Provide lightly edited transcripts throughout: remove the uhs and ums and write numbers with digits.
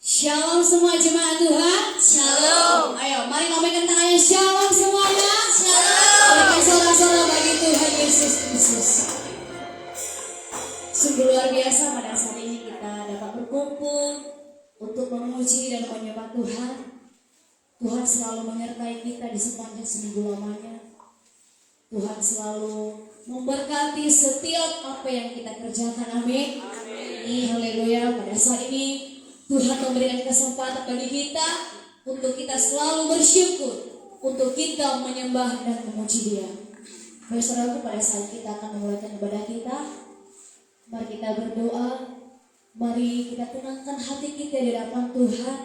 Shalom semua jemaat Tuhan. Shalom. Ayo mari ngomongin tangannya. Shalom semuanya. Shalom. Berikan sorak-sorak bagi Tuhan Yesus Kristus. Sungguh luar biasa pada saat ini kita dapat berkumpul untuk memuji dan menyembah Tuhan. Tuhan selalu menyertai kita di sepanjang seminggu lamanya. Tuhan selalu memberkati setiap apa yang kita kerjakan. Amin. Haleluya. Pada saat ini Tuhan memberikan kesempatan bagi kita untuk kita selalu bersyukur, untuk kita menyembah dan memuji Dia. Baik saudaraku, pada saat kita akan memulaikan ibadah kita, mari kita berdoa, mari kita tenangkan hati kita di hadapan Tuhan.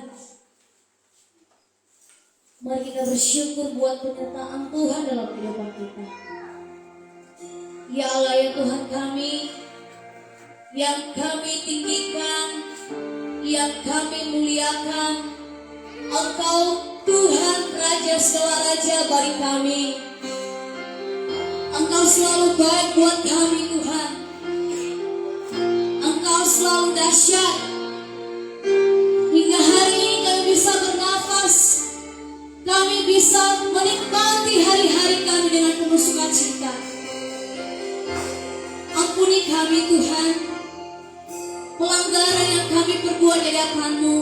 Mari kita bersyukur buat penyertaan Tuhan dalam kehidupan kita. Ya Allah, ya Tuhan kami, yang kami tinggikan, yang kami muliakan, Engkau Tuhan Raja segala Raja bagi kami. Engkau selalu baik buat kami Tuhan. Engkau selalu dahsyat. Hingga hari ini kami bisa bernafas, kami bisa menikmati hari-hari kami dengan penuh sukacita. Ampuni kami Tuhan pelanggaran yang kami perbuat di hadapan-Mu.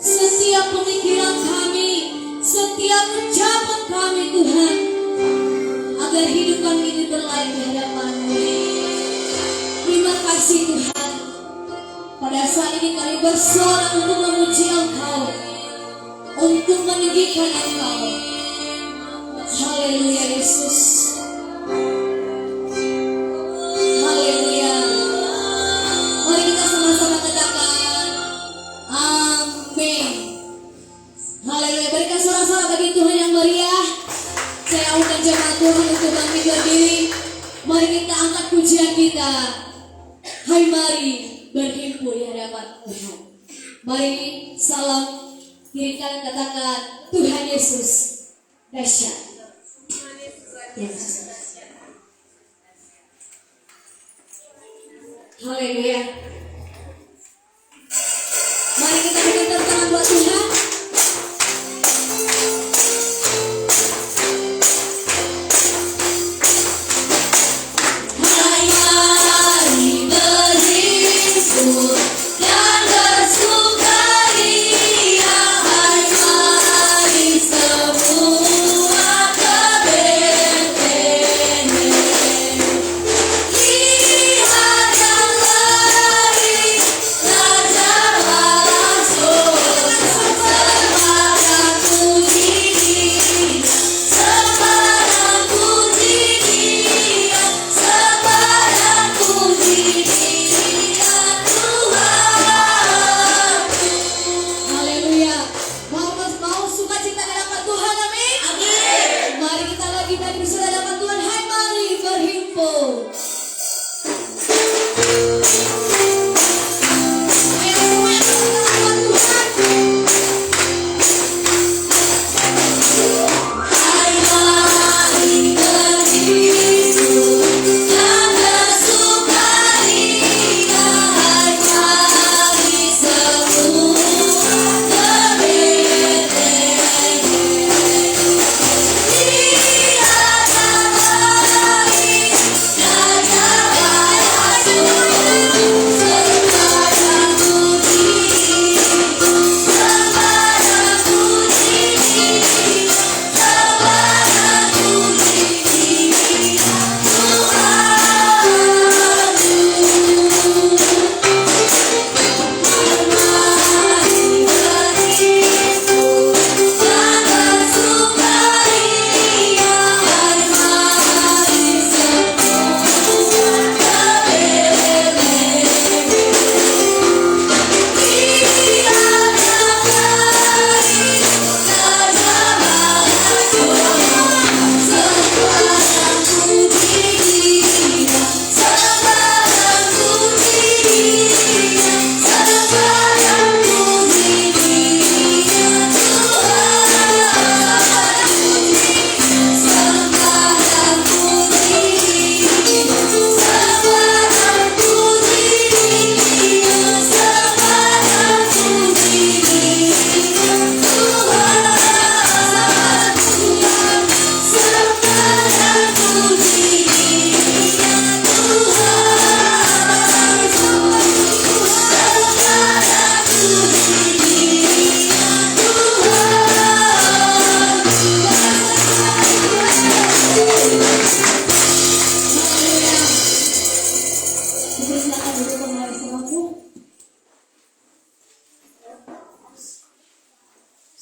Setiap pemikiran kami, setiap ucapan kami Tuhan, agar hidup kami berlain di hadapan-Mu. Terima kasih Tuhan. Pada saat ini kami bersorak untuk memuji Engkau, untuk meninggikan Engkau. Haleluya Yesus. Haleluya. Mari kita sama-sama katakan amin. Haleluya. Berikan sorak-sorak bagi Tuhan yang meriah. Saya undang jemaat Tuhan untuk bangkit berdiri. Mari kita angkat pujian kita. Hai, mari berhimpun di hadapan Tuhan. Mari salam kiri kanan katakan Tuhan Yesus dahsyat. Yesus. Haleluya. Mari kita berikan tepuk tangan buat Tuhan. Hai, mari berhimpun dan bersukaria. Hai, mari semua ke Betlehem. Lihat yang lahir, Raja Allah surga.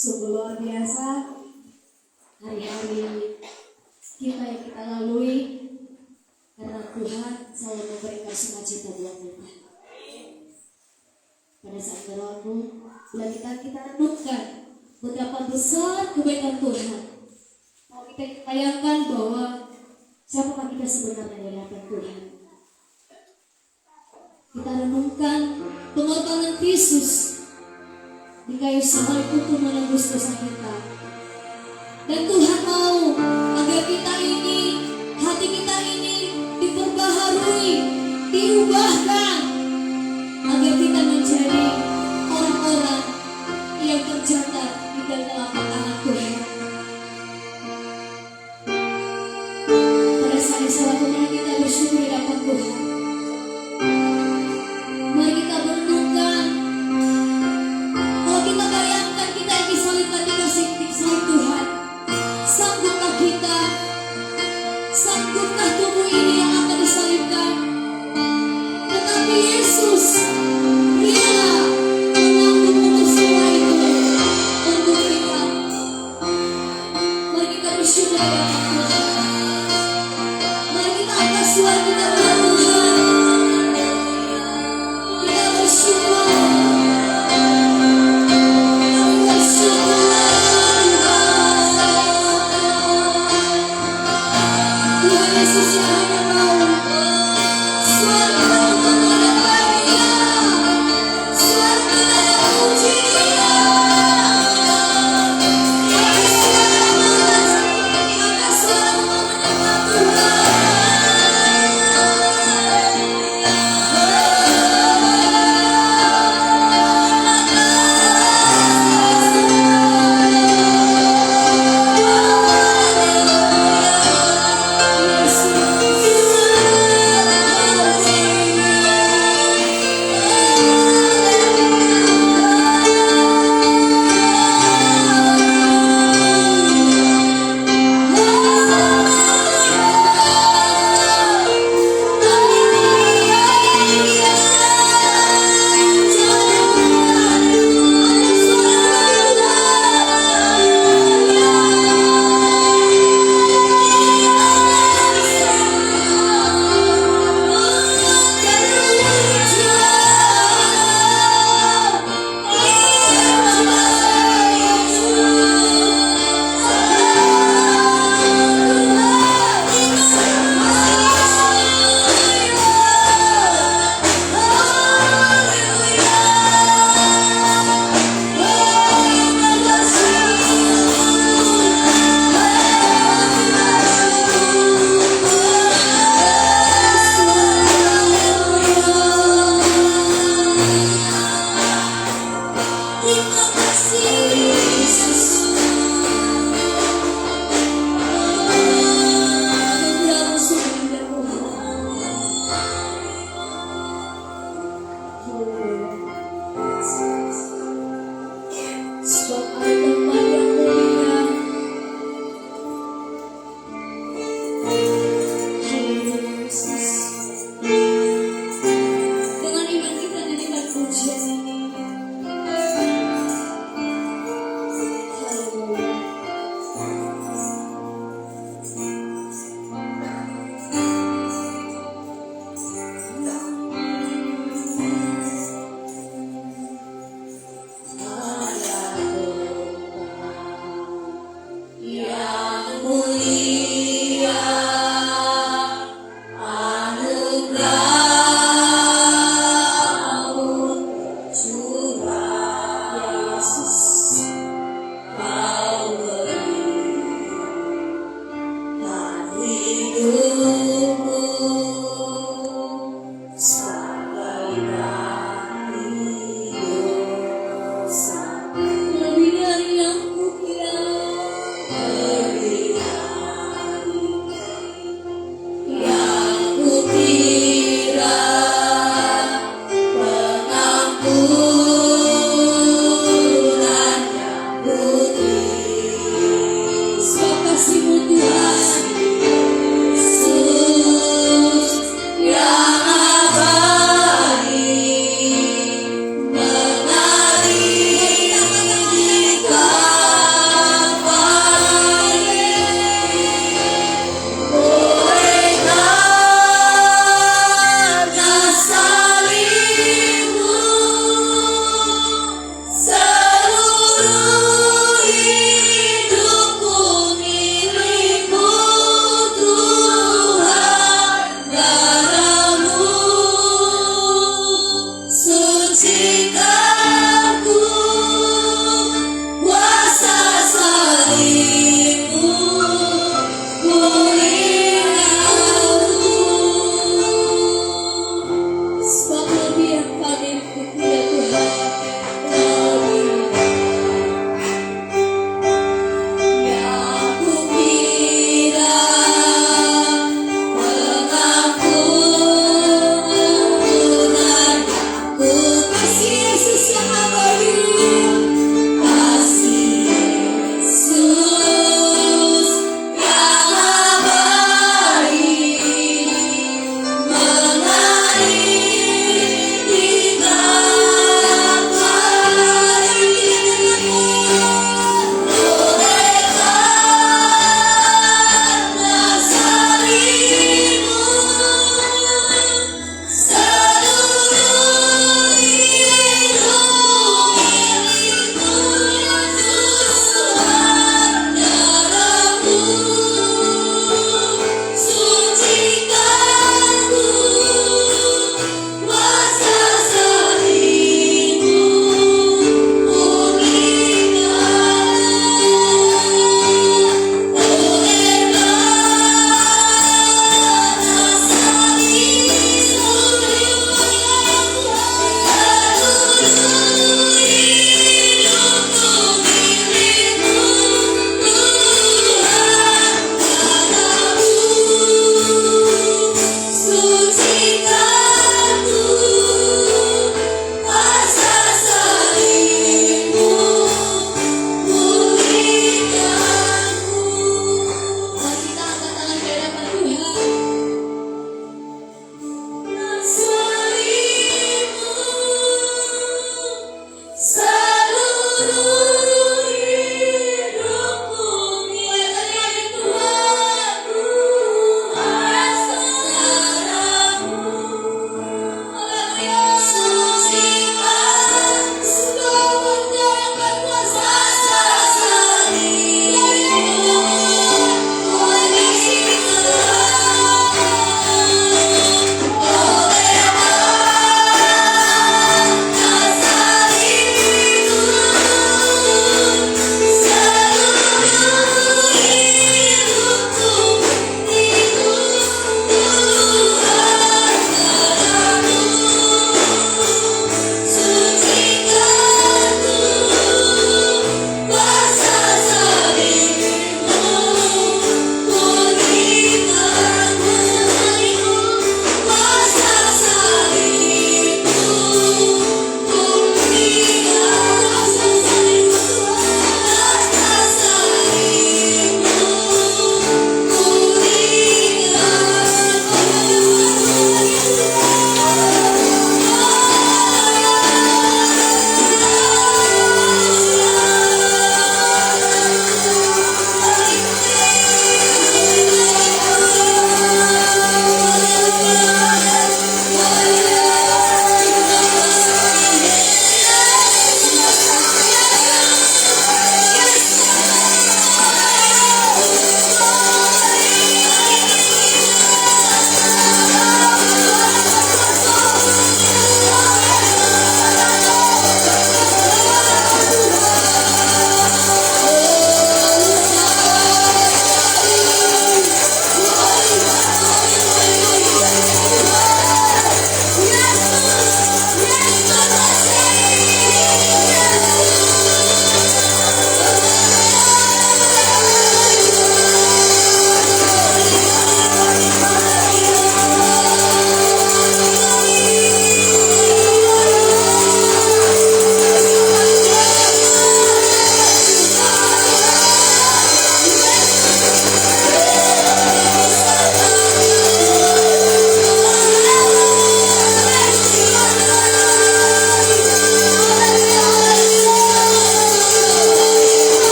Sungguh luar biasa hari-hari kita yang kita lalui, karena Tuhan selalu memberikan sukacita buat kita. Pada saat berlaku, bila kita renungkan betapa besar kebaikan Tuhan, mau kita bayangkan bahwa siapakah kita sebenarnya di hadapan Tuhan. Kita renungkan pengorbanan Kristus di kayu salib untuk menebus dosa kita. Dan Tuhan mau agar kita ini, hati kita ini diperbaharui, diubahkan, agar kita menjadi orang-orang yang tercatat di dalam telapak tangan Tuhan. Pada saat selaku kita bersyukur di hadapan Tuhan. Mari kita merenungkan, kalau kita bayangkan kita yang disalibkan di salib Tuhan, sanggupkah kita, sanggupkah tubuh ini yang akan disalibkan? Tetapi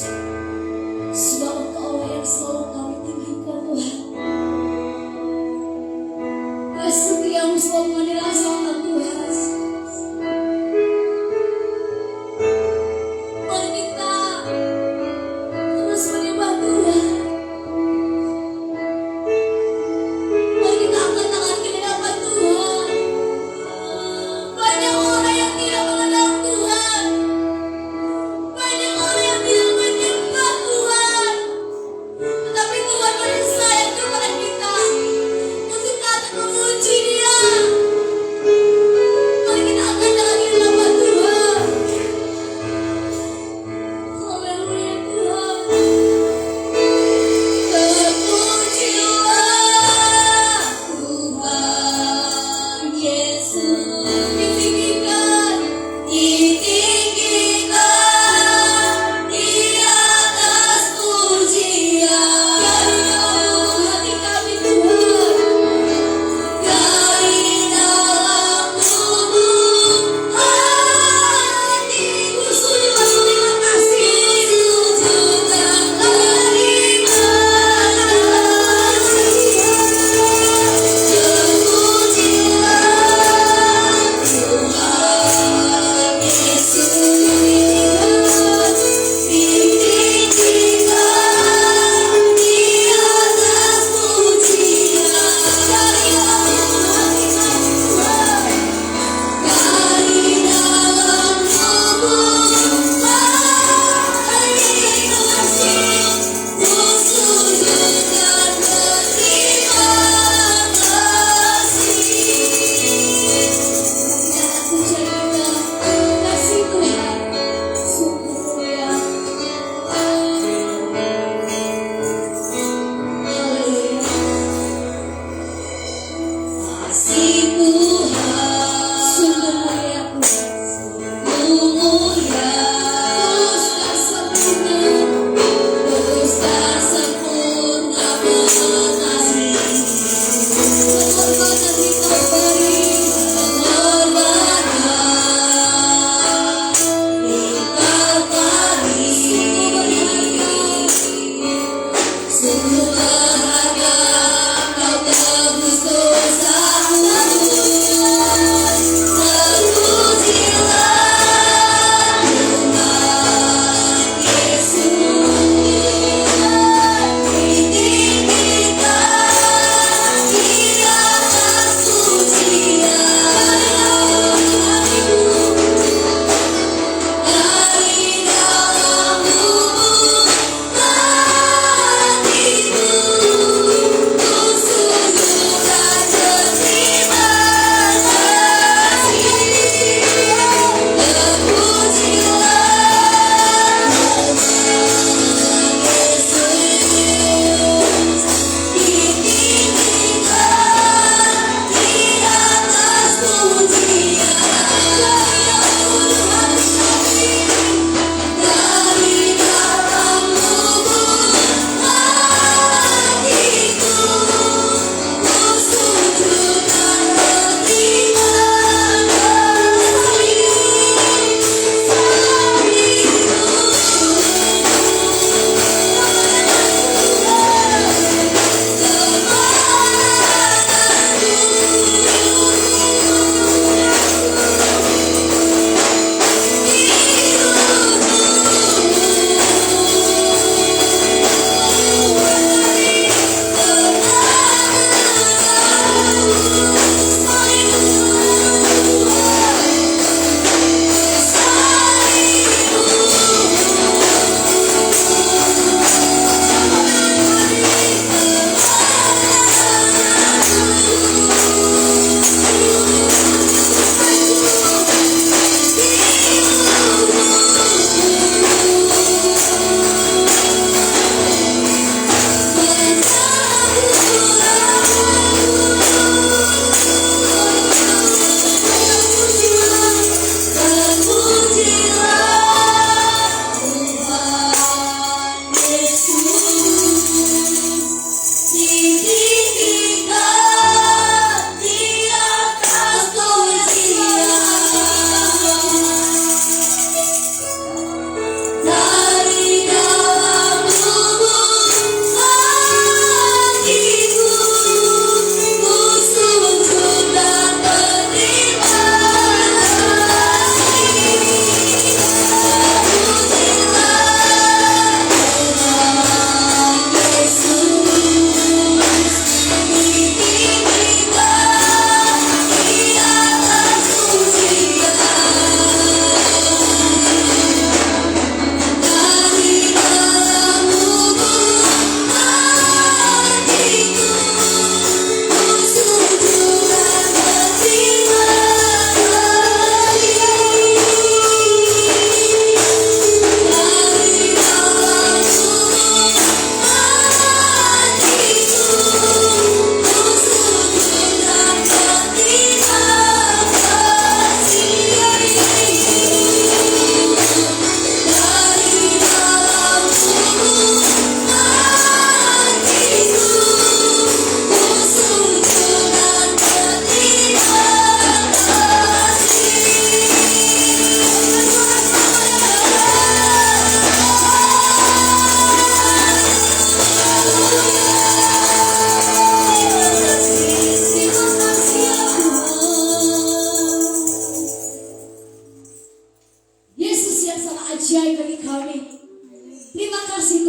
Sebab Engkau yang selalu kami tinggikan Tuhan. Kesetiamu selalu kami rasakan Tuhan. Mari kita terus menyembah Tuhan. Mari kita angkat tangan ke hadapan Tuhan. Banyak orang yang tidak mengenal Tuhan. Banyak orang yang tidak menyembah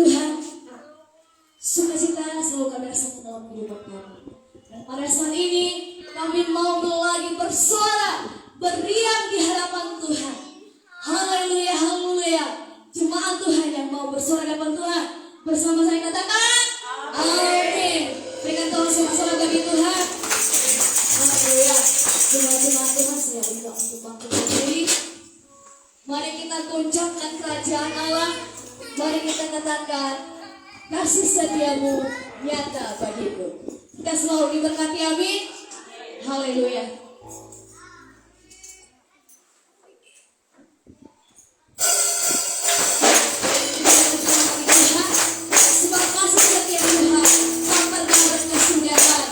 Tuhan, sukacita selalu kami rasakan dalam kehidupan kami. Dan pada saat ini kami mau lagi bersuara, beriang di hadapan Tuhan. Haleluya, haleluya. Jemaat Tuhan yang mau bersuara di hadapan Tuhan, bersama saya katakan amin. Berikan tolong sama-sama bagi Tuhan. Haleluya. Jemaat-jemaat Tuhan, saya minta untuk bangkit berdiri. Mari kita goncangkan kerajaan Allah. Mari kita katakan kasih setiamu nyata bagiku. Kita selalu diberkati, amin. Haleluya. Sebab kasih setia Tuhan tak pernah berkesudahan.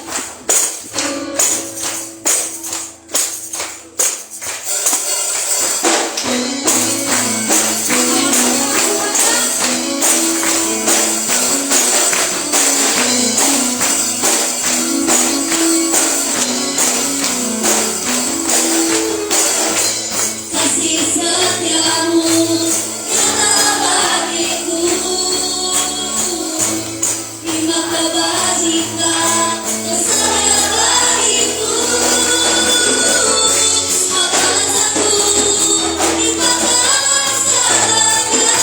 Kasih setiamu nyata bagiku, iman kebajikan tersedia bagiku. Makanan satu dimakan seadanya,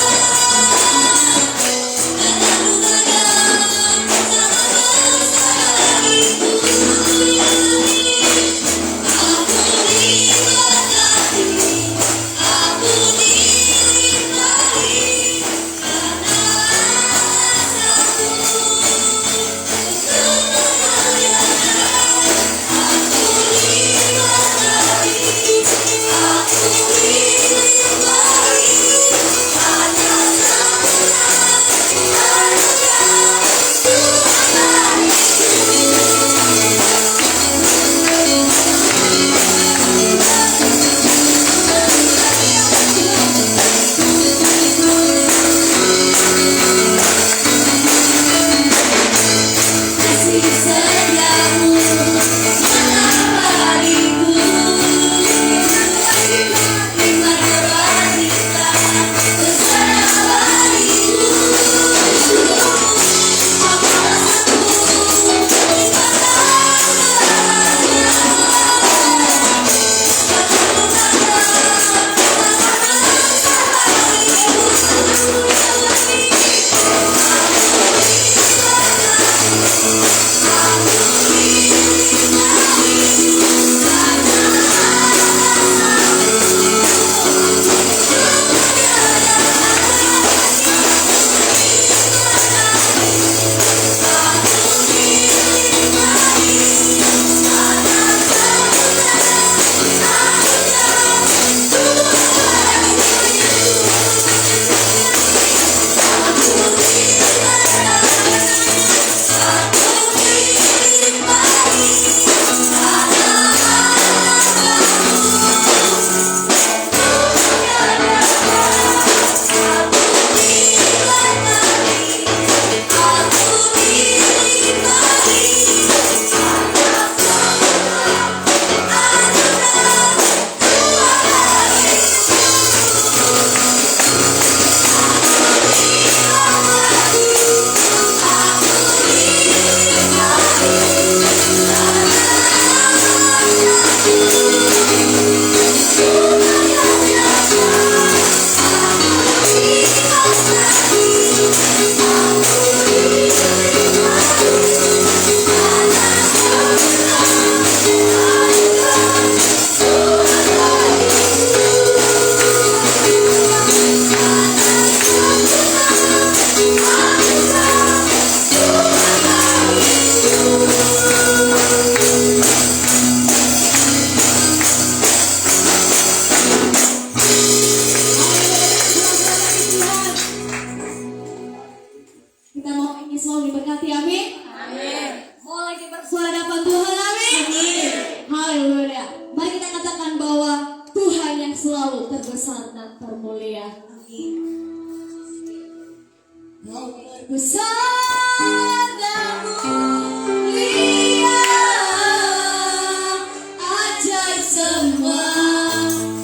dan aku gagal sama bangsa bagiku. Aku diberkati, aku dilimpahi karena satu untuk kemuliaan. Aku diberkati, aku dilimpahi karena kasih setiamu nyata bagiku, iman kebajikan tersedia bagiku. Makanan satu dimakan seadanya, dan aku gagal sama bangsa bagiku. Kita mau ini selalu diberkati, amin. Mau lagi bersuara di hadapan Tuhan, amin. Haleluya. Mari kita katakan bahwa Tuhan yang selalu terbesar dan termulia. Kau terbesar dan mulia, ajaib semua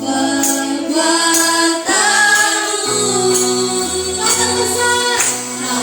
perbuatanmu. Kau terbesar, kau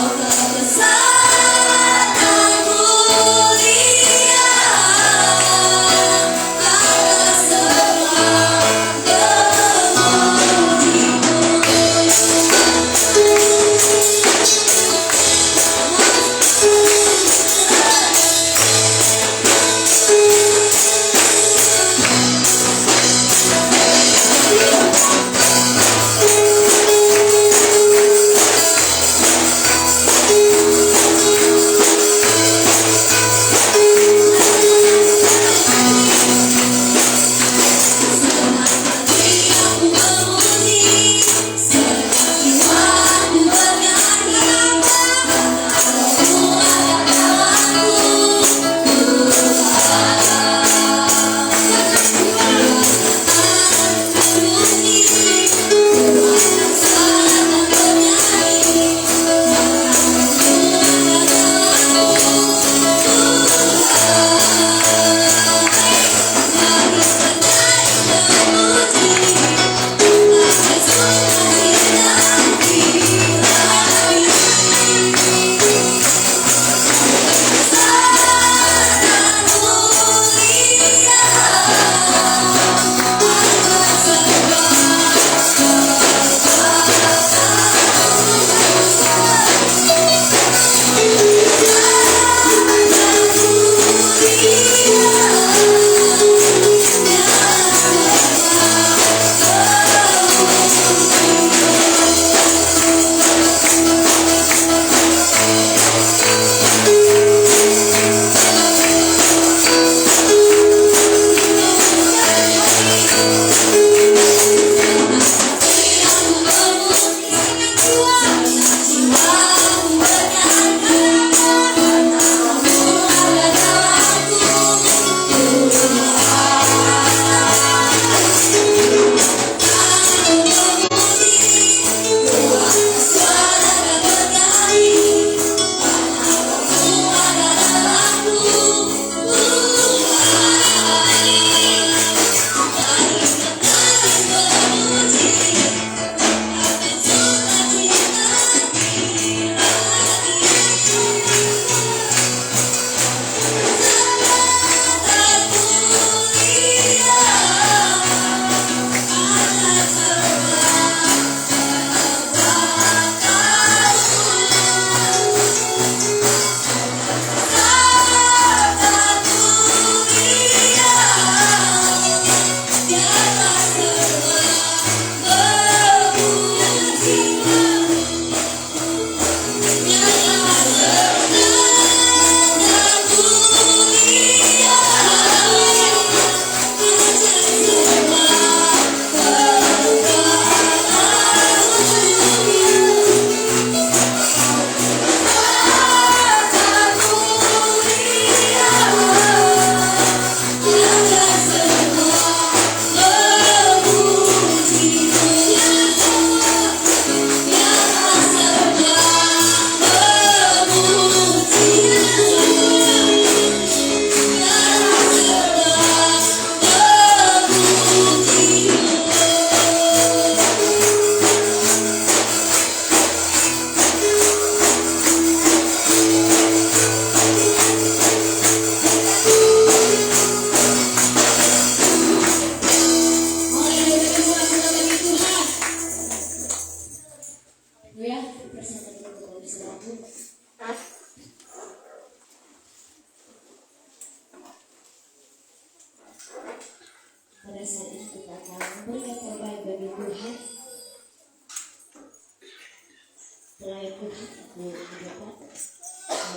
aku mendapat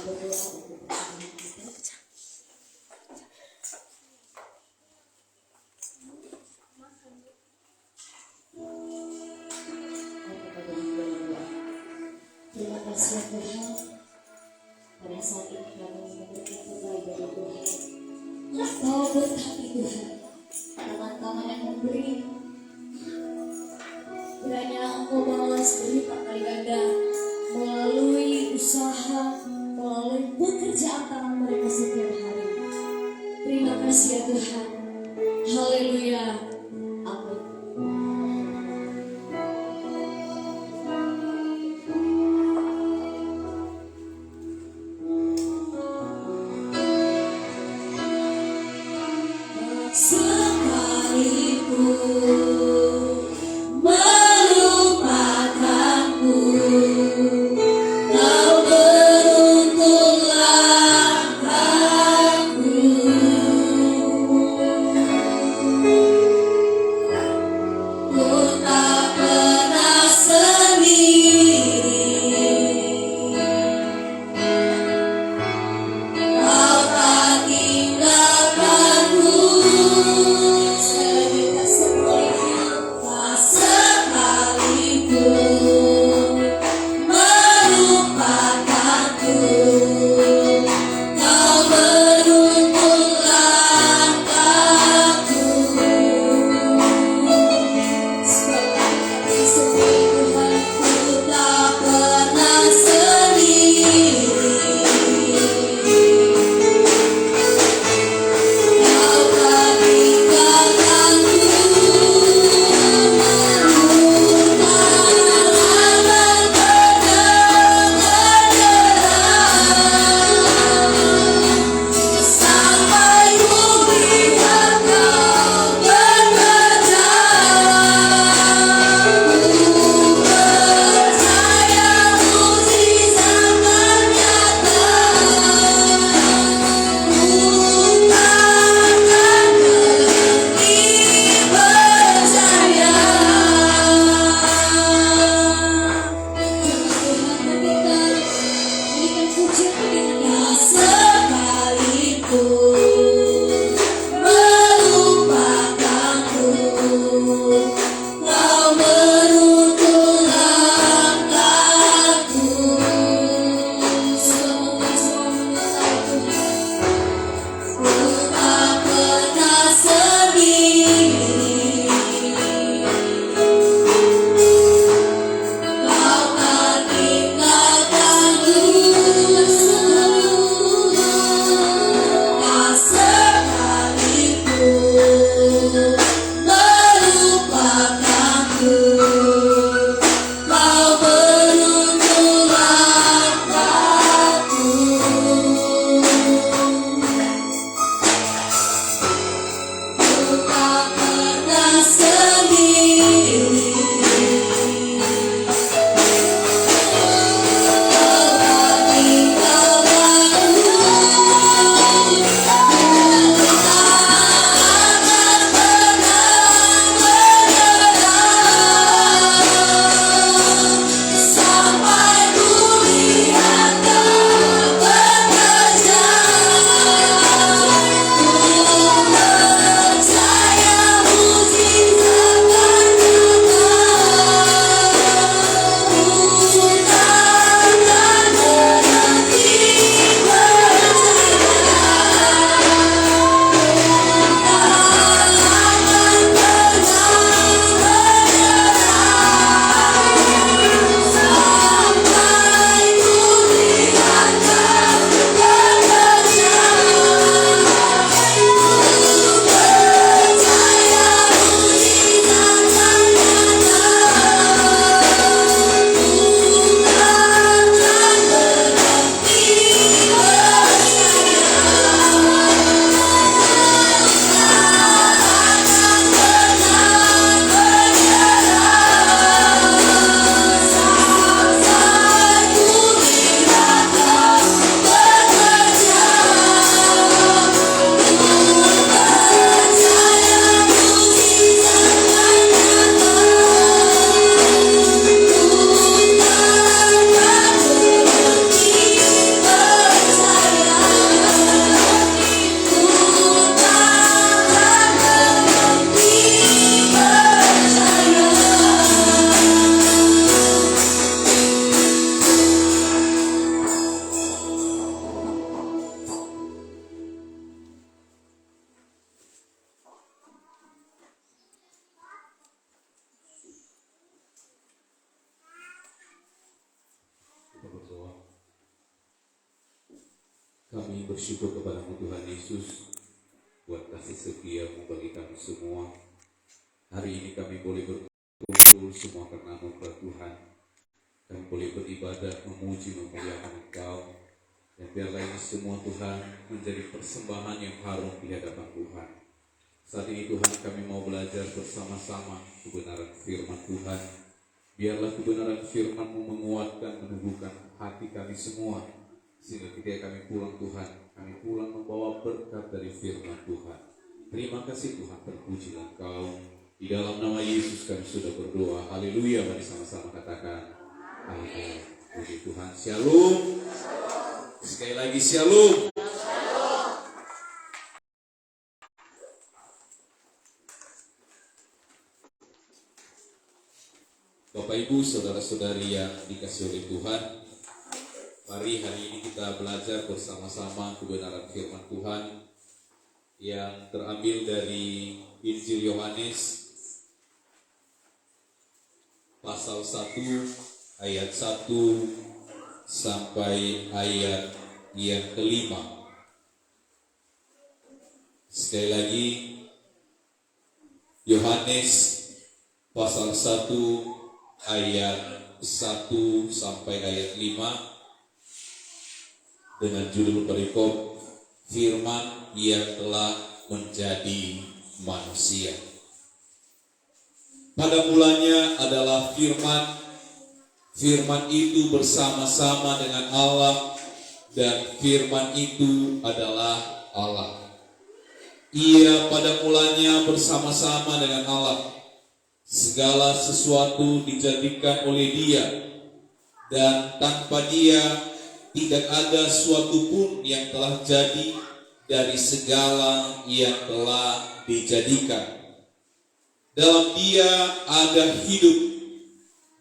berdoa untuk persembahan kita. Terima kasih ya Tuhan. Pada saat ini kami memberikan terbaik dari Tuhan. Kau berkati Tuhan. Tangan-tangan yang memberi. Kiranya Engkau balas berlipat kali ganda melalui usaha, melalui pekerjaan tangan mereka setiap hari. Terima kasih ya Tuhan. Haleluya. Amin. Sekalipun melupakanku, kau beruntun langkahku. Kami bersyukur kepada-Mu Tuhan Yesus buat kasih setia-Mu bagi kami semua. Hari ini kami boleh berkumpul semua karena anugerah Tuhan. Kami boleh beribadah, memuji, memuliakan Engkau. Dan biarlah ini semua Tuhan menjadi persembahan yang harum di hadapan Tuhan. Saat ini Tuhan kami mau belajar bersama-sama kebenaran firman Tuhan. Biarlah kebenaran firman-Mu menguatkan, meneguhkan hati kami semua. Sehingga ketika kami pulang Tuhan, kami pulang membawa berkat dari firman Tuhan. Terima kasih Tuhan, terpujilah Engkau. Di dalam nama Yesus kami sudah berdoa. Haleluya, mari sama-sama katakan amin. Puji Tuhan. Shalom. Sekali lagi shalom. Bapak Ibu, saudara-saudari yang dikasihi oleh Tuhan, mari hari ini kita belajar bersama-sama kebenaran firman Tuhan yang terambil dari Injil Yohanes pasal 1 ayat 1 sampai ayat yang kelima. Sekali lagi, Yohanes pasal 1 ayat 1 sampai ayat 5 dengan judul perikop firman yang telah menjadi manusia. Pada mulanya adalah firman. Firman itu bersama-sama dengan Allah, dan firman itu adalah Allah. Ia pada mulanya bersama-sama dengan Allah. Segala sesuatu dijadikan oleh Dia, dan tanpa Dia tidak ada suatu pun yang telah jadi dari segala yang telah dijadikan. Dalam Dia ada hidup,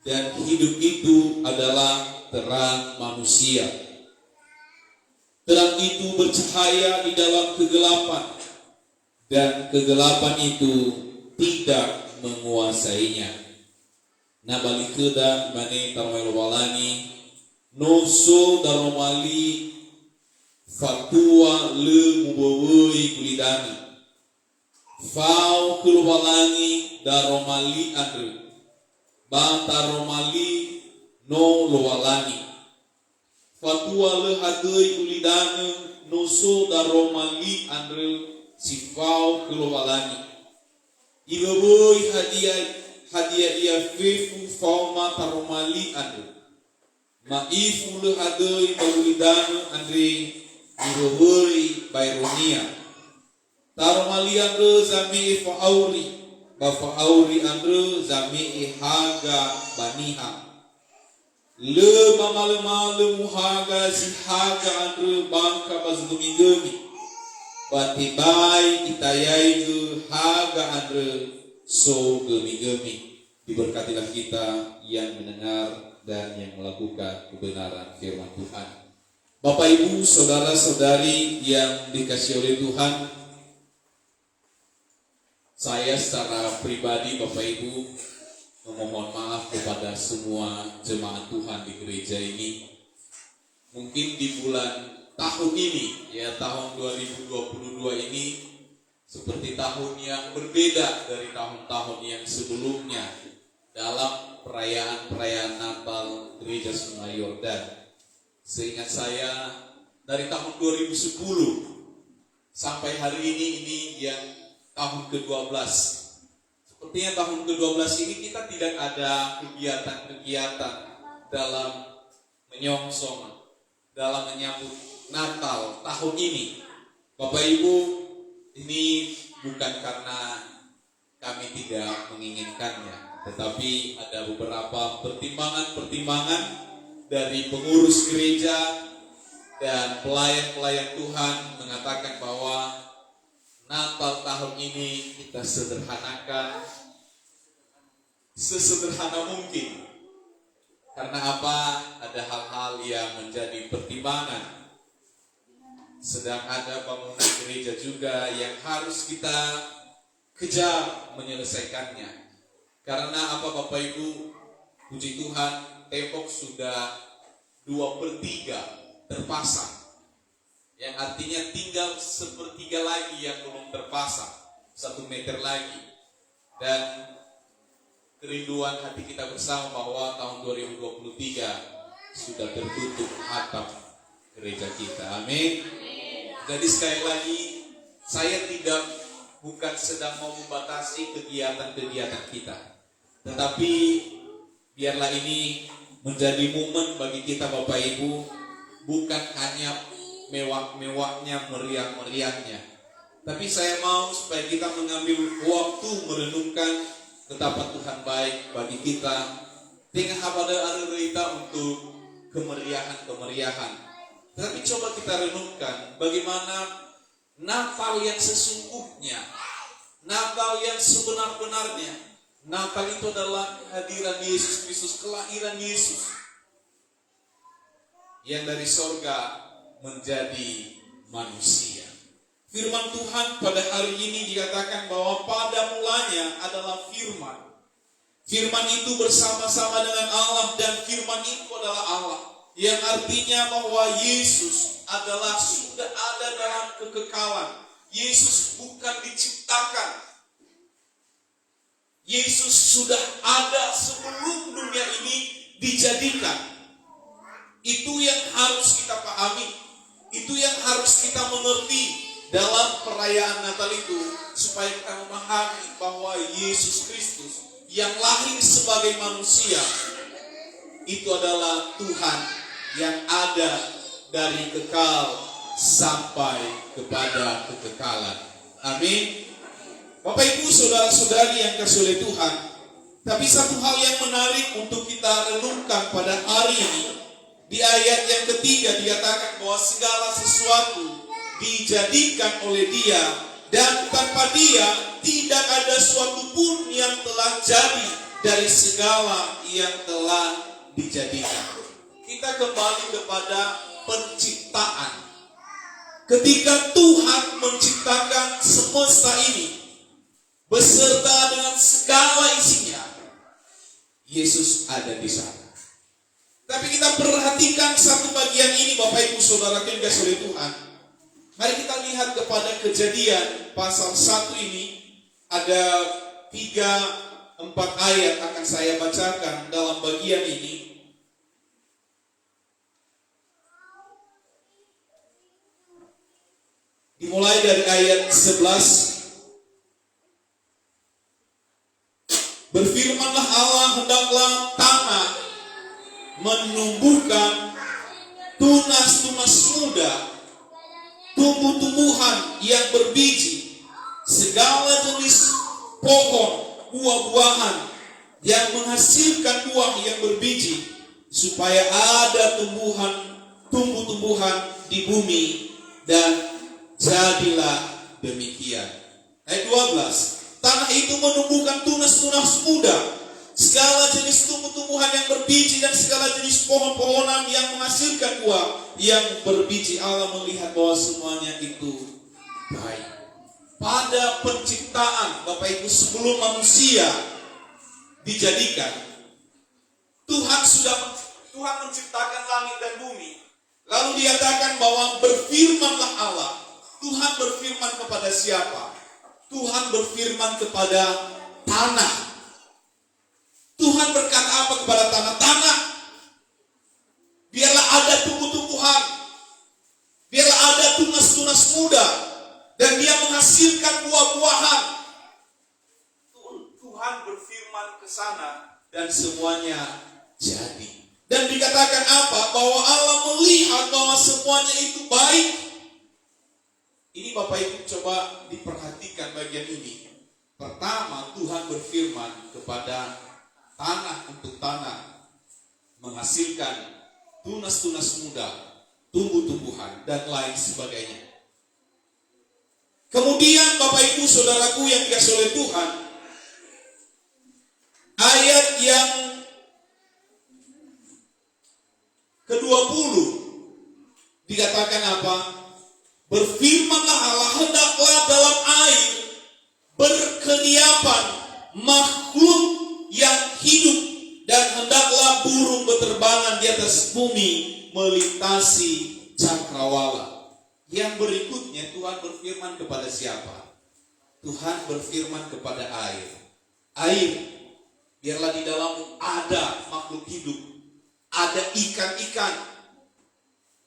dan hidup itu adalah terang manusia. Terang itu bercahaya di dalam kegelapan, dan kegelapan itu tidak menguasainya. Nabali keda mane tarmel walani noso daromali fatua le mubawoi kulidani fau kulwalangi daromali andre bata romali no lowalani fatua le hadei kulidane noso daromali andre sifau kulwalani ibawoi hadiah ia fefu fauma taromali andre maifu le hadei kulidane andre ibawoi bayronia taromali andre zami faauri bafa auri andre zami haga baniha le mamale muhaga si haga andre bangka bazgumi-gumi batibai itayai ge haga andre so gemi-gemi. Diberkatilah kita yang mendengar dan yang melakukan kebenaran firman Tuhan. Bapak Ibu, saudara-saudari yang dikasihi oleh Tuhan, saya secara pribadi Bapak Ibu memohon maaf kepada semua jemaat Tuhan di gereja ini. Mungkin di bulan tahun ini, ya tahun 2022 ini seperti tahun yang berbeda dari tahun-tahun yang sebelumnya dalam perayaan-perayaan Natal Gereja Sungai Yordan. Seingat saya dari tahun 2010 sampai hari ini yang tahun ke-12. Sepertinya tahun ke-12 ini kita tidak ada kegiatan-kegiatan dalam menyongsong, dalam menyambut Natal tahun ini. Bapak Ibu, ini bukan karena kami tidak menginginkannya, tetapi ada beberapa pertimbangan-pertimbangan dari pengurus gereja dan pelayan-pelayan Tuhan mengatakan bahwa Natal tahun ini kita sederhanakan sesederhana mungkin. Karena apa? Ada hal-hal yang menjadi pertimbangan. Sedang ada bangunan gereja juga yang harus kita kejar menyelesaikannya. Karena apa Bapak Ibu? Puji Tuhan, tembok sudah 2/3 terpasang. Yang Artinya tinggal sepertiga lagi yang belum terpasang, 1 meter lagi. Dan kerinduan hati kita bersama bahwa tahun 2023 sudah tertutup atap gereja kita. Amin. Jadi sekali lagi, saya bukan sedang mau membatasi kegiatan-kegiatan kita, tetapi biarlah ini menjadi momen bagi kita Bapak Ibu, bukan hanya mewah-mewahnya, meriah-meriahnya, tapi saya mau supaya kita mengambil waktu merenungkan betapa Tuhan baik bagi kita. Tengah pada hari kita untuk kemeriahan. Tapi coba kita renungkan bagaimana Natal yang sesungguhnya, Natal yang sebenar-benarnya. Natal itu adalah kehadiran Yesus Kristus, kelahiran Yesus yang dari sorga menjadi manusia. Firman Tuhan pada hari ini dikatakan bahwa pada mulanya adalah firman. Firman itu bersama-sama dengan Allah, dan firman itu adalah Allah. Yang artinya bahwa Yesus adalah sudah ada dalam kekekalan. Yesus bukan diciptakan. Yesus sudah ada sebelum dunia ini dijadikan. Itu yang harus kita pahami. Itu yang harus kita mengerti dalam perayaan Natal itu, supaya kita memahami bahwa Yesus Kristus yang lahir sebagai manusia itu adalah Tuhan yang ada dari kekal sampai kepada kekekalan. Amin. Bapak Ibu, saudara-saudari yang kasih oleh Tuhan, tapi satu hal yang menarik untuk kita renungkan pada hari ini, di ayat yang ketiga dikatakan bahwa segala sesuatu dijadikan oleh Dia, dan tanpa Dia tidak ada suatu pun yang telah jadi dari segala yang telah dijadikan. Kita kembali kepada penciptaan. Ketika Tuhan menciptakan semesta ini beserta dengan segala isinya, Yesus ada di sana. Tapi kita perhatikan satu bagian ini, Bapak Ibu Saudara yang dikasihi oleh Tuhan. Mari kita lihat kepada Kejadian pasal 1 ini. Ada 3-4 ayat akan saya bacakan dalam bagian ini. Dimulai dari ayat 11. Berfirmanlah Allah, hendaklah tanah menumbuhkan tunas-tunas muda, tumbuh-tumbuhan yang berbiji, segala jenis pohon buah-buahan yang menghasilkan buah yang berbiji, supaya ada tumbuh-tumbuhan di bumi, dan jadilah demikian. Ayat 12. Tanah itu menumbuhkan tunas-tunas muda, segala jenis tumbuh-tumbuhan yang berbiji, dan segala jenis pohon-pohonan yang menghasilkan buah yang berbiji. Allah melihat bahwa semuanya itu baik. Pada penciptaan, Bapak Ibu, sebelum manusia dijadikan, Tuhan menciptakan langit dan bumi. Lalu dikatakan bahwa berfirmanlah Allah. Tuhan berfirman kepada siapa? Tuhan berfirman kepada tanah. Tuhan berkata apa kepada tanah? Tanah, biarlah ada tumbuh-tumbuhan, biarlah ada tunas-tunas muda, dan dia menghasilkan buah-buahan. Tuhan berfirman ke sana, dan semuanya jadi. Dan dikatakan apa? Bahwa Allah melihat bahwa semuanya itu baik. Ini Bapak Ibu coba diperhatikan bagian ini. Pertama, Tuhan berfirman kepada tanah untuk tanah menghasilkan tunas-tunas muda, tumbuh-tumbuhan, dan lain sebagainya. Kemudian Bapak Ibu Saudaraku yang dikasihi oleh Tuhan, ayat yang ke-20 dikatakan apa? Berfirmanlah Allah, hendaklah dalam air berkeliapan makhluk yang hidup, dan hendaklah burung berterbangan di atas bumi melintasi cakrawala. Yang berikutnya Tuhan berfirman kepada siapa? Tuhan berfirman kepada air. Air, biarlah di dalammu ada makhluk hidup, ada ikan-ikan,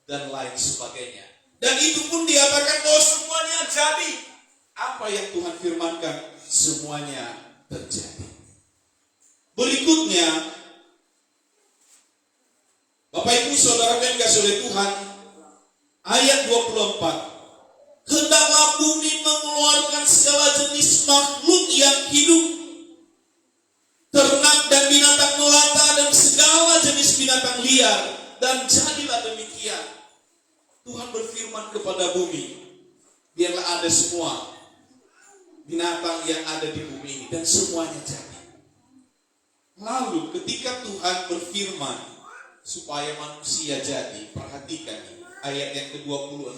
dan lain sebagainya. Dan itu pun diatakan bahwa semuanya jadi. Apa yang Tuhan firmankan, semuanya terjadi. Berikutnya, Bapak Ibu Saudara yang dikasihi oleh Tuhan, ayat 24. Hendaklah bumi mengeluarkan segala jenis makhluk yang hidup, ternak dan binatang melata dan segala jenis binatang liar, dan jadilah demikian. Tuhan berfirman kepada bumi, biarlah ada semua binatang yang ada di bumi ini, dan semuanya jadi. Lalu ketika Tuhan berfirman supaya manusia jadi, perhatikan ini, ayat yang ke-26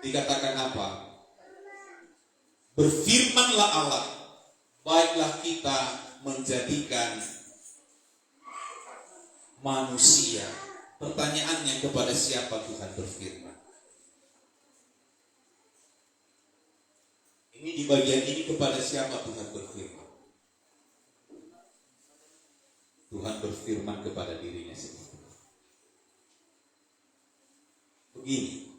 dikatakan apa? Berfirmanlah Allah, baiklah kita menjadikan manusia. Pertanyaannya, kepada siapa Tuhan berfirman? Ini di bagian ini, kepada siapa Tuhan berfirman? Tuhan berfirman kepada dirinya sendiri. Begini,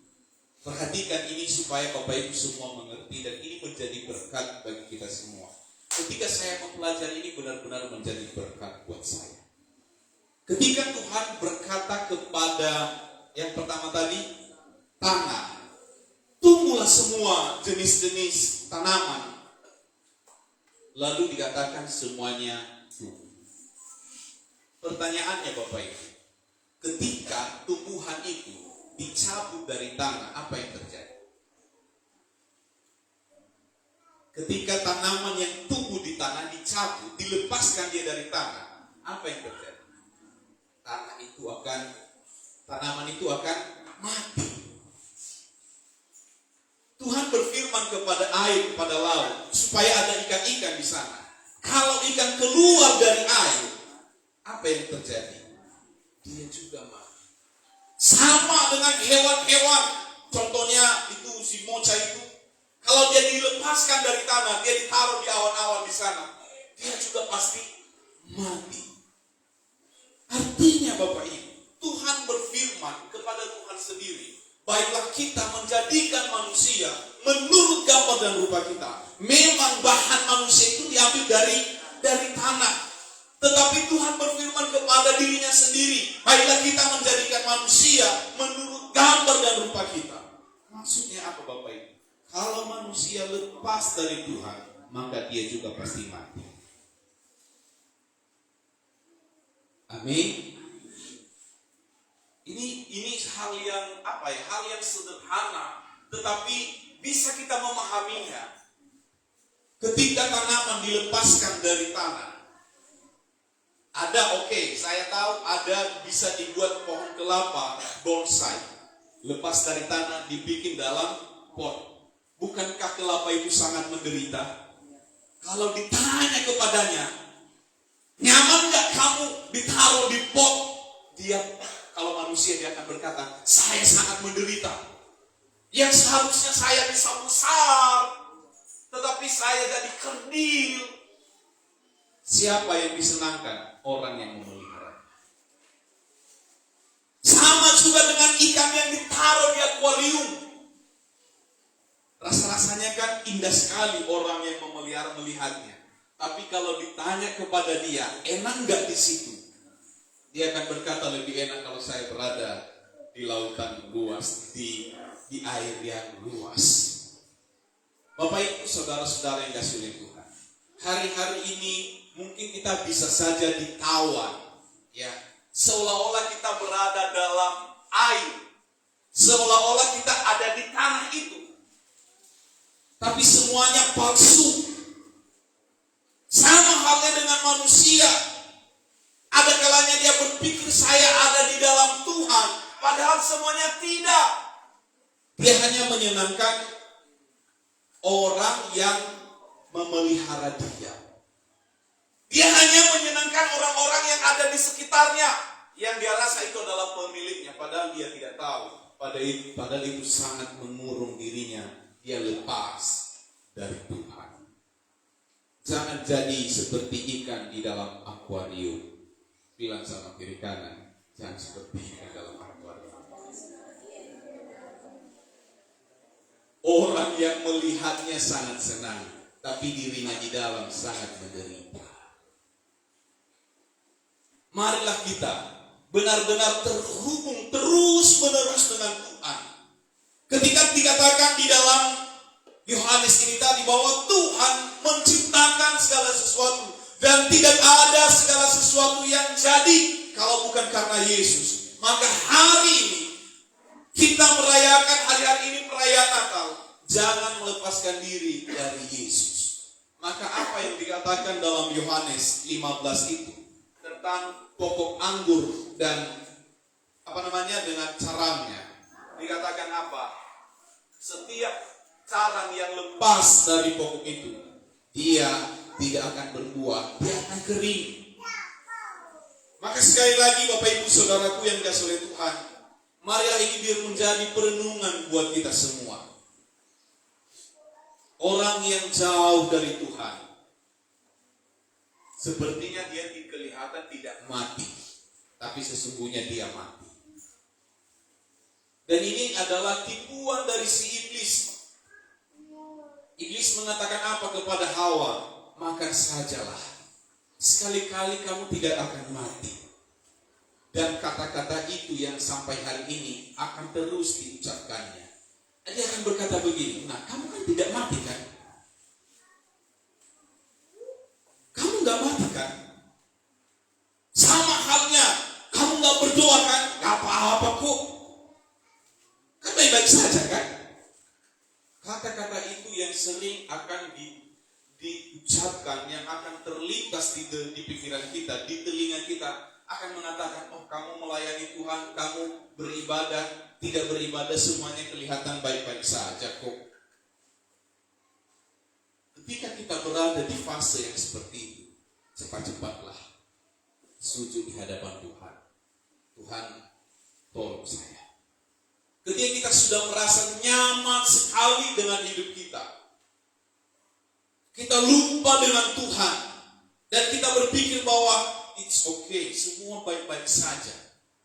perhatikan ini supaya Bapak Ibu semua mengerti, dan ini menjadi berkat bagi kita semua. Ketika saya mempelajari ini, benar-benar menjadi berkat buat saya. Ketika Tuhan berkata kepada yang pertama tadi, tanah, tumbuhlah semua jenis-jenis tanaman. Lalu dikatakan semuanya tumbuh. Pertanyaannya Bapak Ibu, ketika tumbuhan itu dicabut dari tanah, apa yang terjadi? Ketika tanaman yang tumbuh di tanah dicabut, dilepaskan dia dari tanah, apa yang terjadi? Tanaman itu akan mati. Tuhan berfirman kepada air, kepada laut, supaya ada ikan-ikan di sana. Kalau ikan keluar dari air, apa yang terjadi? Dia juga mati. Sama dengan hewan-hewan. Contohnya itu si moca itu. Kalau dia dilepaskan dari tanah, dia ditaruh di awan-awan di sana, dia juga pasti mati. Artinya Bapak Ibu, Tuhan berfirman kepada Tuhan sendiri, baiklah kita menjadikan manusia menurut gambar dan rupa kita. Memang bahan manusia itu diambil dari tanah. Tetapi Tuhan berfirman kepada dirinya sendiri, baiklah kita menjadikan manusia menurut gambar dan rupa kita. Maksudnya apa Bapak Ibu? Kalau manusia lepas dari Tuhan, maka dia juga pasti mati. Amin. Ini hal yang hal yang sederhana, tetapi bisa kita memahaminya. Ketika tanaman dilepaskan dari tanah, saya tahu ada bisa dibuat pohon kelapa bonsai, lepas dari tanah dibikin dalam pot. Bukankah kelapa itu sangat menderita? Kalau ditanya kepadanya, nyaman gak kamu ditaruh di pot? Dia, kalau manusia, dia akan berkata, saya sangat menderita. Yang seharusnya saya bisa besar, tetapi saya jadi kerdil. Siapa yang disenangkan? Orang yang memelihara. Sama juga dengan ikan yang ditaruh di akuarium. Rasa-rasanya kan indah sekali orang yang memelihara melihatnya. Tapi kalau ditanya kepada dia, enak gak di situ? Dia akan berkata, lebih enak kalau saya berada di lautan luas, di air yang luas. Bapak Ibu, saudara-saudara yang dikasihi oleh Tuhan, hari-hari ini mungkin kita bisa saja ditawan, ya, seolah-olah kita berada dalam air, seolah-olah kita ada di tanah itu. Tapi semuanya palsu. Sama halnya dengan manusia. Ada kalanya dia berpikir saya ada di dalam Tuhan, padahal semuanya tidak. Dia hanya menyenangkan orang yang memelihara dia. Dia hanya menyenangkan orang-orang yang ada di sekitarnya. Yang dia rasa itu adalah pemiliknya, padahal dia tidak tahu. Padahal itu sangat mengurung dirinya. Dia lepas dari Tuhan. Jangan jadi seperti ikan di dalam akuarium. Bilang sama kiri kanan, jangan seperti ikan dalam akuarium. Orang yang melihatnya sangat senang, tapi dirinya di dalam sangat menderita. Marilah kita benar-benar terhubung terus-menerus dengan Tuhan. Ketika dikatakan di dalam Yohanes ini tadi bahwa Tuhan menciptakan segala sesuatu dan tidak ada segala sesuatu yang jadi kalau bukan karena Yesus. Maka hari ini kita merayakan hari-hari ini perayaan Natal. Jangan melepaskan diri dari Yesus. Maka apa yang dikatakan dalam Yohanes 15 itu tentang pokok anggur dan dengan carangnya. Dikatakan apa? Setiap carang yang lepas dari pokok itu, dia tidak akan berbuah, dia akan kering. Maka sekali lagi Bapak Ibu Saudaraku yang dikasihi oleh Tuhan, marilah ini biar menjadi perenungan buat kita semua. Orang yang jauh dari Tuhan, sepertinya dia kelihatan tidak mati, tapi sesungguhnya dia mati. Dan ini adalah tipuan dari si iblis. Iblis mengatakan apa kepada Hawa? Makan sajalah, sekali-kali kamu tidak akan mati. Dan kata-kata itu yang sampai hari ini akan terus diucapkannya. Dia akan berkata begini, nah kamu kan tidak mati kan? Kamu gak mati kan? Sama halnya, kamu gak berdoa kan? Gak apa-apa kok. Kan baik-baik saja kan? Kata-kata itu yang sering akan diucapkan, yang akan terlintas di pikiran kita, di telinga kita, akan mengatakan, oh kamu melayani Tuhan, kamu beribadah, tidak beribadah, semuanya kelihatan baik-baik saja kok. Ketika kita berada di fase yang seperti itu, cepat-cepatlah sujud di hadapan Tuhan. Tuhan, tolong saya. Ketika kita sudah merasa nyaman sekali dengan hidup kita, kita lupa dengan Tuhan, dan kita berpikir bahwa it's okay, semua baik-baik saja.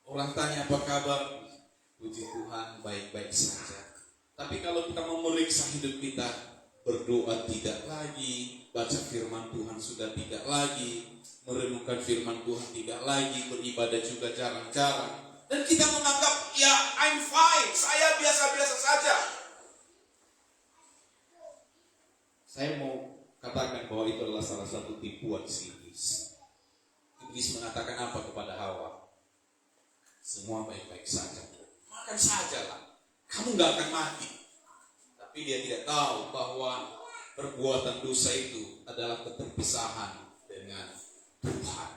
Orang tanya apa kabar, puji Tuhan baik-baik saja. Tapi kalau kita memeriksa hidup kita, berdoa tidak lagi, baca firman Tuhan sudah tidak lagi, merenungkan firman Tuhan tidak lagi, beribadah juga jarang-jarang. Dan kita menganggap, ya I'm fine, saya biasa-biasa saja. Saya mau katakan bahwa itu adalah salah satu tipuan si iblis. Iblis mengatakan apa kepada Hawa? Semua baik-baik saja, makan sajalah, kamu gak akan mati. Tapi dia tidak tahu bahwa perbuatan dosa itu adalah keterpisahan dengan Tuhan.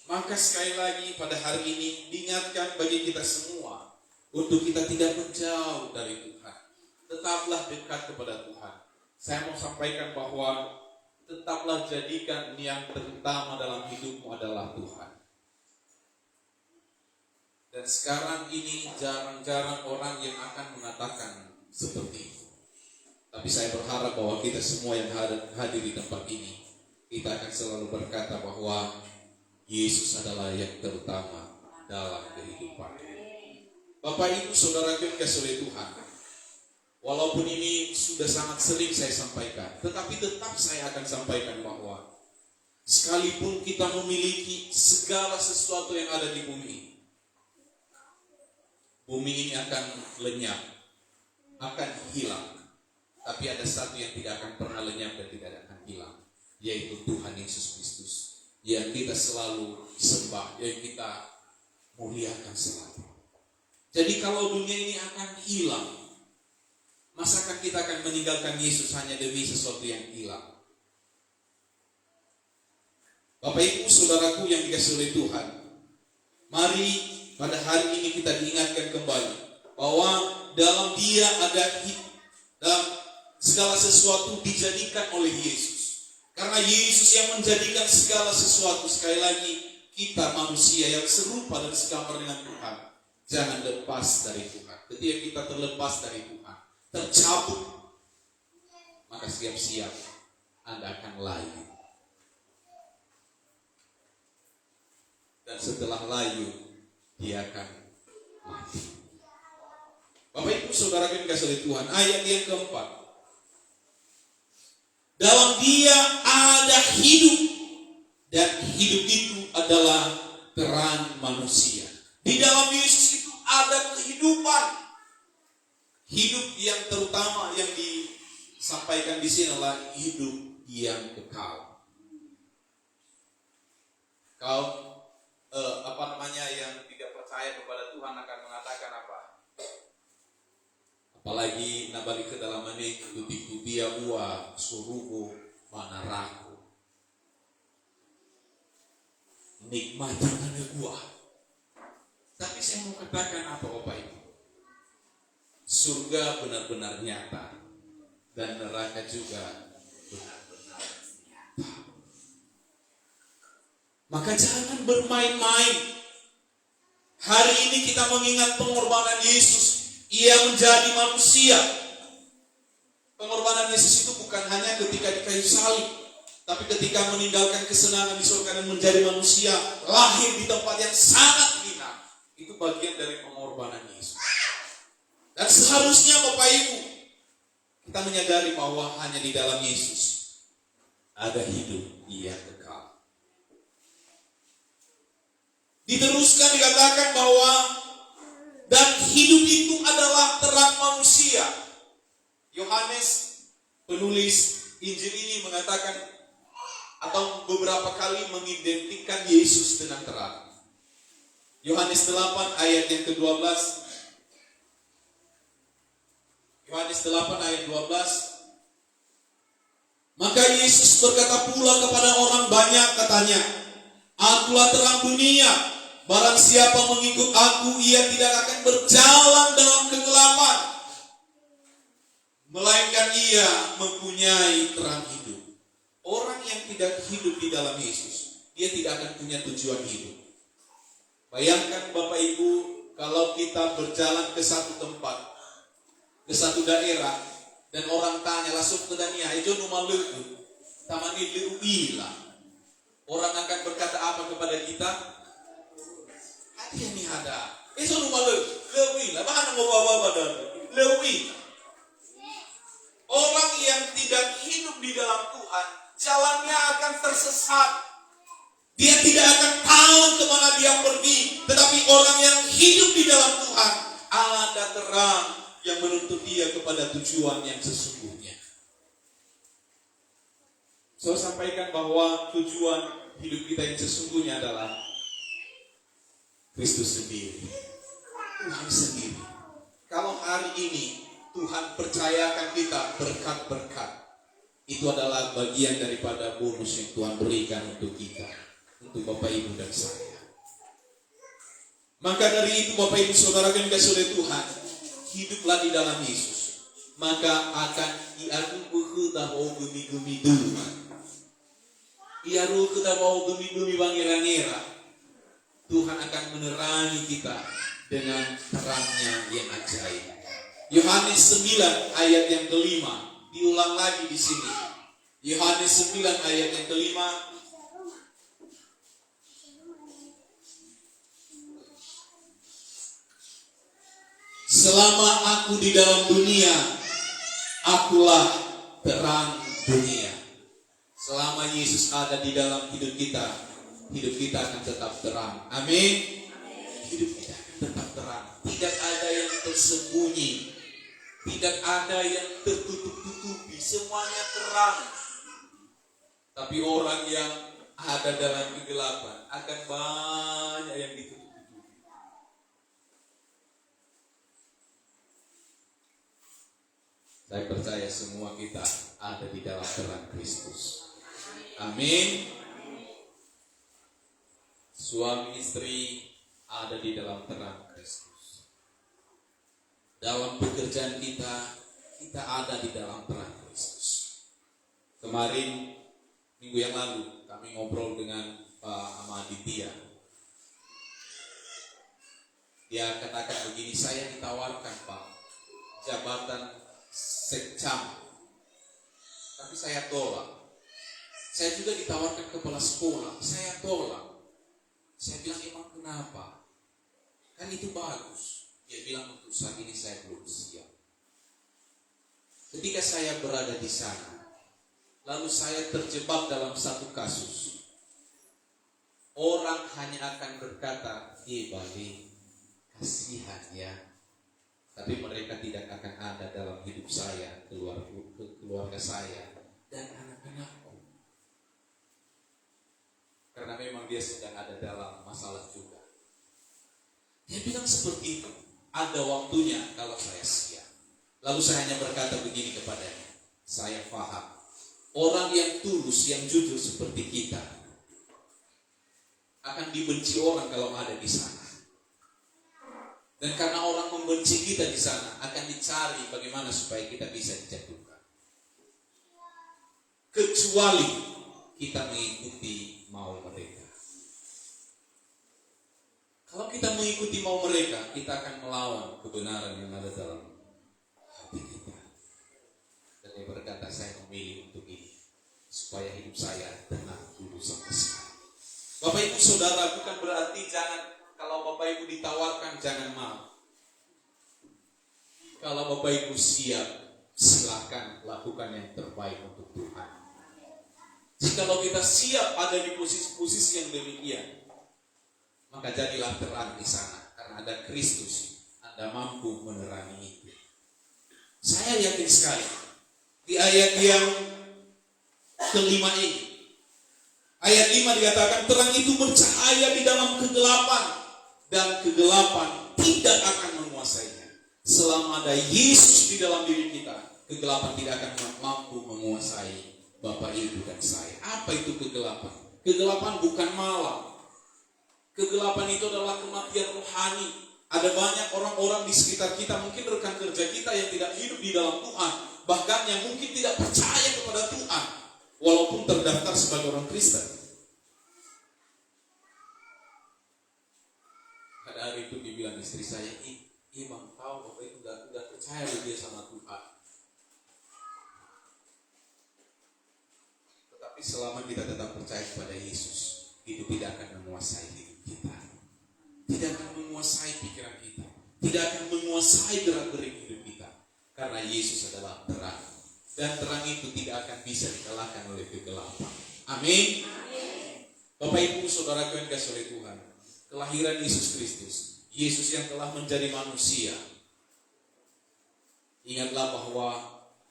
Maka sekali lagi pada hari ini diingatkan bagi kita semua untuk kita tidak menjauh dari Tuhan. Tetaplah dekat kepada Tuhan. Saya mau sampaikan bahwa tetaplah jadikan yang terutama dalam hidupmu adalah Tuhan. Dan sekarang ini jarang-jarang orang yang akan mengatakan seperti itu. Tapi saya berharap bahwa kita semua yang hadir di tempat ini, kita akan selalu berkata bahwa Yesus adalah yang terutama dalam kehidupan. Bapak Ibu Saudara yang dikasihi oleh Tuhan, walaupun ini sudah sangat sering saya sampaikan, tetapi tetap saya akan sampaikan bahwa sekalipun kita memiliki segala sesuatu yang ada di bumi ini akan lenyap, akan hilang. Tapi ada satu yang tidak akan pernah lenyap dan tidak akan hilang, yaitu Tuhan Yesus Kristus, yang kita selalu sembah, yang kita muliakan selalu. Jadi kalau dunia ini akan hilang, masakah kita akan meninggalkan Yesus hanya demi sesuatu yang hilang? Bapak Ibu Saudaraku yang dikasihi oleh Tuhan, mari pada hari ini kita diingatkan kembali bahwa dalam Dia ada dalam segala sesuatu dijadikan oleh Yesus. Karena Yesus yang menjadikan segala sesuatu, sekali lagi kita manusia yang serupa dan segambar dengan Tuhan, jangan lepas dari Tuhan. Ketika kita terlepas dari Tuhan, tercabut, maka siap-siap Anda akan layu. Dan setelah layu, dia akan mati. Bapak Ibu Saudara yang dikasihi oleh Tuhan, ayat yang keempat. Dalam dia ada hidup, dan hidup itu adalah terang manusia. Di dalam Yesus itu ada kehidupan. Hidup yang terutama yang disampaikan di sini adalah hidup yang kekal. Yang tidak percaya kepada Tuhan akan mengatakan apa? Apalagi nabalik ke dalam ini tuti dia ua suruhu manaraku. Nikmati mana gua. Tapi saya mau katakan apa Bapak Ibu? Surga benar-benar nyata dan neraka juga benar-benar nyata. Maka jangan bermain-main. Hari ini kita mengingat pengorbanan Yesus. Ia menjadi manusia. Pengorbanan Yesus itu bukan hanya ketika di kayu salib, tapi ketika meninggalkan kesenangan di surga dan menjadi manusia, lahir di tempat yang sangat hina. Itu bagian dari pengorbanan Yesus. Dan seharusnya Bapak Ibu, kita menyadari bahwa hanya di dalam Yesus ada hidup yang kekal. Diteruskan dikatakan bahwa dan hidup itu adalah terang manusia. Yohanes penulis Injil ini mengatakan atau beberapa kali mengidentikan Yesus dengan terang. Yohanes 8 ayat yang ke-12. Yohanes 8 ayat 12. Maka Yesus berkata pula kepada orang banyak, katanya, Akulah terang dunia. Barang siapa mengikut aku, ia tidak akan berjalan dalam kegelapan, melainkan ia mempunyai terang hidup. Orang yang tidak hidup di dalam Yesus, dia tidak akan punya tujuan hidup. Bayangkan Bapak Ibu, kalau kita berjalan ke satu tempat, ke satu daerah, dan orang tanya langsung ke Dania, "Ejo numaluku, tamani liru ila." Orang akan berkata apa kepada kita? Hadiah ni ada. Ejo numaluku, lewi lah. Bahkan mau bawa lewi. Orang yang tidak hidup di dalam Tuhan, jalannya akan tersesat. Dia tidak akan tahu kemana dia pergi. Tetapi orang yang hidup di dalam Tuhan, ada terang yang menuntut dia kepada tujuan yang sesungguhnya. Saya sampaikan bahwa tujuan hidup kita yang sesungguhnya adalah Kristus sendiri, Tuhan sendiri. Kalau hari ini Tuhan percayakan kita berkat-berkat, itu adalah bagian daripada bonus yang Tuhan berikan untuk kita, untuk Bapak Ibu dan saya. Maka dari itu Bapak Ibu Saudara yang dikasihi oleh Tuhan, hiduplah di dalam Yesus, maka akan iaruh tahu gumi-gumi dulu. Iaruh tahu gumi-gumi bangira-ngira. Tuhan akan menerangi kita dengan terangnya yang ajaib. Yohanes 9 ayat yang ke-5 diulang lagi di sini. Yohanes 9 ayat yang ke-5. Selama aku di dalam dunia, akulah terang dunia. Selama Yesus ada di dalam hidup kita akan tetap terang. Amin. Hidup kita akan tetap terang. Tidak ada yang tersembunyi, tidak ada yang tertutup-tutupi. Semuanya terang. Tapi orang yang ada dalam kegelapan akan banyak yang ditutup-tutupi. Saya percaya semua kita ada di dalam terang Kristus. Amin. Suami istri ada di dalam terang Kristus. Dalam pekerjaan kita ada di dalam terang Kristus. Kemarin minggu yang lalu kami ngobrol dengan Pak Ahmad Aditya. Dia katakan begini, saya ditawarkan Pak jabatan sekcam, tapi saya tolak. Saya juga ditawarkan kepala sekolah, saya tolak. Saya bilang, emang kenapa? Kan itu bagus. Dia bilang, untuk saat ini saya belum siap. Ketika saya berada di sana, lalu saya terjebak dalam satu kasus. Orang hanya akan berkata, Bali, kasihan ya. Tapi mereka tidak akan ada dalam hidup saya, keluarga saya, dan anak-anakku. Karena memang dia sedang ada dalam masalah juga. Dia bilang seperti itu. Ada waktunya kalau saya siap. Lalu saya hanya berkata begini kepadanya, saya paham. Orang yang tulus, yang jujur seperti kita akan dibenci orang kalau ada di sana. Dan karena orang membenci kita di sana, akan dicari bagaimana supaya kita bisa dijatuhkan. Kecuali kita mengikuti mau mereka. Kalau kita mengikuti mau mereka, kita akan melawan kebenaran yang ada dalam hati kita. Dan dia berkata, saya memilih untuk ini, supaya hidup saya tenang dulu sampai sekarang. Bapak Ibu Saudara, bukan berarti kalau Bapak Ibu ditawarkan jangan mau. Kalau Bapak Ibu siap, silakan lakukan yang terbaik untuk Tuhan. Jikalau kita siap ada di posisi-posisi yang demikian, maka jadilah terang di sana. Karena ada Kristus, Anda mampu menerangi itu. Saya yakin sekali di ayat yang kelima ini. Ayat 5 dikatakan, terang itu bercahaya di dalam kegelapan, dan kegelapan tidak akan menguasainya. Selama ada Yesus di dalam diri kita, kegelapan tidak akan mampu menguasai Bapak, Ibu, dan saya. Apa itu kegelapan? Kegelapan bukan malam. Kegelapan itu adalah kematian rohani. Ada banyak orang-orang di sekitar kita, mungkin rekan kerja kita yang tidak hidup di dalam Tuhan, bahkan yang mungkin tidak percaya kepada Tuhan, walaupun terdaftar sebagai orang Kristen. Pada hari itu dibilang istri saya, Imam tahu Bapak itu udah percaya dia sama Tuhan. Tetapi selama kita tetap percaya kepada Yesus, itu tidak akan menguasai hidup kita, tidak akan menguasai pikiran kita, tidak akan menguasai gerak-gerik hidup kita. Karena Yesus adalah terang, dan terang itu tidak akan bisa dikalahkan oleh kegelapan. Amin. Bapak Ibu Saudara yang dikasihi oleh Tuhan, kelahiran Yesus Kristus, Yesus yang telah menjadi manusia. Ingatlah bahwa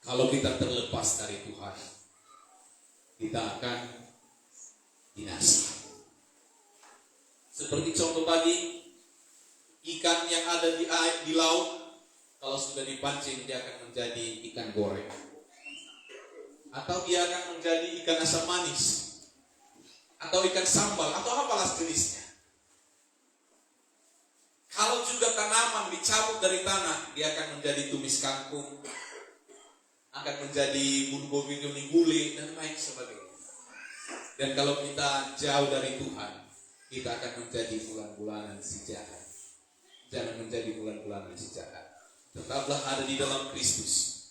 kalau kita terlepas dari Tuhan, kita akan binasa. Seperti contoh tadi, ikan yang ada di laut, kalau sudah dipancing dia akan menjadi ikan goreng, atau dia akan menjadi ikan asam manis, atau ikan sambal, atau apalah jenisnya. Kalau juga tanaman dicabut dari tanah, dia akan menjadi tumis kangkung, akan menjadi bumbu gulai dan lain sebagainya. Dan kalau kita jauh dari Tuhan, kita akan menjadi bulan-bulanan si jahat. Jangan menjadi bulan-bulanan si jahat. Tetaplah ada di dalam Kristus,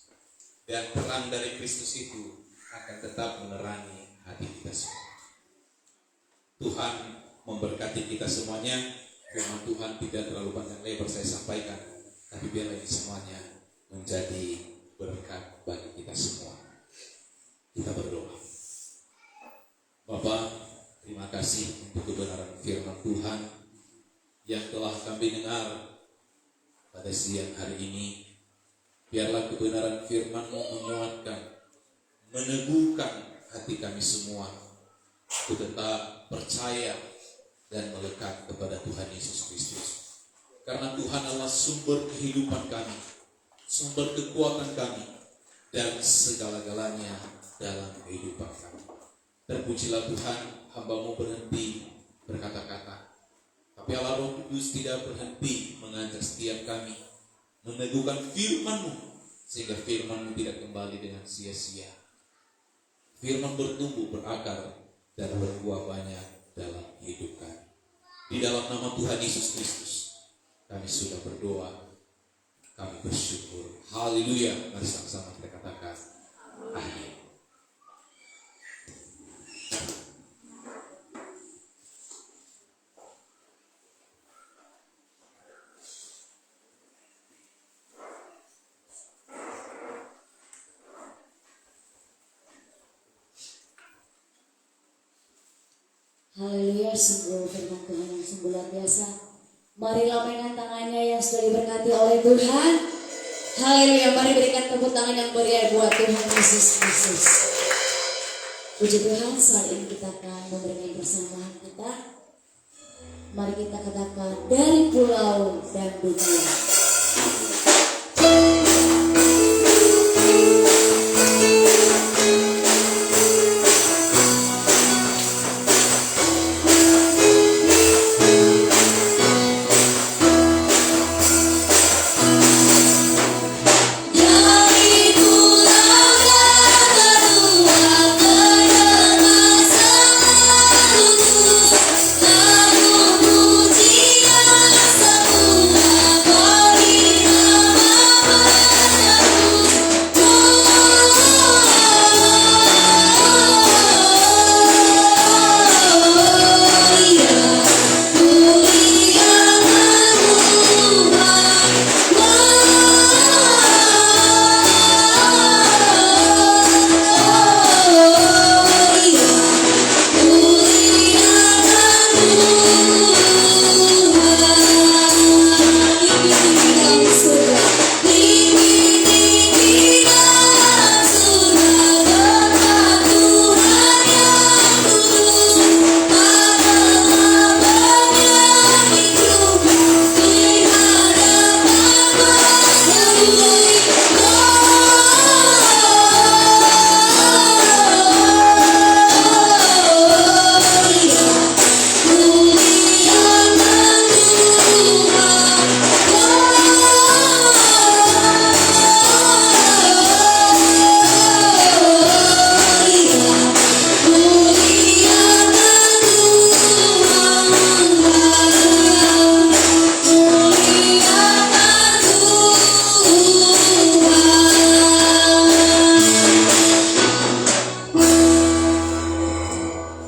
dan terang dari Kristus itu akan tetap menerangi hati kita semua. Tuhan memberkati kita semuanya. Firman Tuhan tidak terlalu panjang lebar saya sampaikan, tapi biarlah ini semuanya menjadi berkat bagi kita semua. Kita berdoa. Bapa, terima kasih untuk kebenaran firman Tuhan yang telah kami dengar pada siang hari ini. Biarlah kebenaran firman-Mu menguatkan, meneguhkan hati kami semua untuk tetap percaya dan melekat kepada Tuhan Yesus Kristus. Karena Tuhan adalah sumber kehidupan kami, sumber kekuatan kami, dan segala-galanya dalam kehidupan kami. Terpujilah Tuhan, hamba-Mu berhenti berkata-kata, tapi Allah Roh Kudus tidak berhenti mengajak setiap kami, meneguhkan firman-Mu, sehingga firman-Mu tidak kembali dengan sia-sia. Firman bertumbuh, berakar, dan berbuah banyak dalam hidup kami. Di dalam nama Tuhan Yesus Kristus, Kami sudah berdoa, kami bersyukur. Haleluya. Mari sama-sama kita katakan amin. Haleluya, sungguh firman Tuhan yang sungguh luar biasa. Marilah mainkan tangannya yang sudah diberkati oleh Tuhan. Haleluya, mari berikan tepuk tangan yang meriah buat Tuhan Yesus Kristus. Puji Tuhan, saat ini kita akan memberikan persembahan kita. Mari kita katakan dari pulau dan dunia.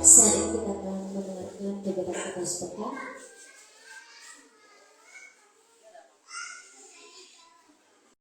Saat ini kita akan mendengarkan kebenaran kita sepakat.